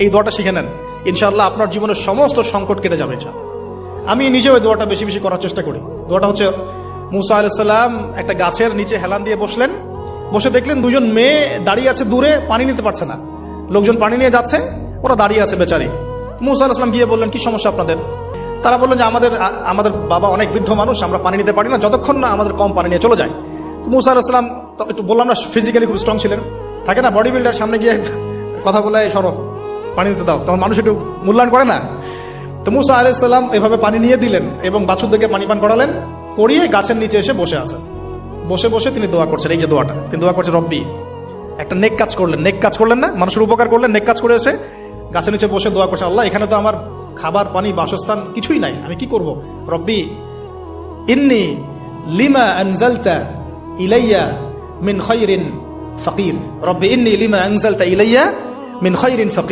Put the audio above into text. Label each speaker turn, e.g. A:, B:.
A: এই দোয়াটা শিখে নেন, ইনশাআল্লাহ আপনার জীবনের সমস্ত সংকট কেটে যাবে। আমি নিজেও এই দোয়াটা বেশি বেশি করার চেষ্টা করি। দোয়াটা হচ্ছে, মুসা আলাইহিস সালাম একটা গাছের নিচে হেলান দিয়ে বসলেন, বসে দেখলেন দুজন মেয়ে দাঁড়িয়ে আছে দূরে, পানি নিতে পারছে না। লোকজন পানি নিয়ে যাচ্ছে, ওরা দাঁড়িয়ে আছে বেচারি। মুসা আলাইহিস সালাম গিয়ে বললেন, কি সমস্যা আপনাদের? তারা বললেন যে আমাদের বাবা অনেক বৃদ্ধ মানুষ, আমরা পানি নিতে পারি না যতক্ষণ না আমাদের কম পানি নিয়ে চলে যায়। মুসা আলাইহিস সালাম একটু বললাম না, ফিজিক্যালি খুব স্ট্রং ছিলেন, থাকে না বডি বিল্ডার, সামনে গিয়ে কথা বলে সরো পানি দিতে দাও, তখন মানুষ একটু মূল্যায়ন করে না। তো মুসা আলাইহিস সালাম এভাবে পানি নিয়ে দিলেন এবং বাছুরদেরকে পানি পান করালেন, করিয়ে গাছের নিচে এসে বসে আছেন। বসে বসে তিনি দোয়া করছেন, এই যে দোয়াটা তিনি দোয়া করছেন, রব্বি, একটা নেক কাজ করলেন, নেক কাজ করলেন না, মানুষের উপকার করলেন, নেক কাজ করে এসে গাছের নিচে বসে দোয়া করছেন, আল্লাহ এখানে তো আমার খাবার পানি বাসস্থান কিছুই নাই, আমি কি করব? রব্বি ইন্নি লিমা আনজালতা ইলাইয়া মিন খায়রিন ফাকির, রব্বি ইন্নি লিমা আনজালতা ইলাইয়া মিন খায়রিন ফাকির।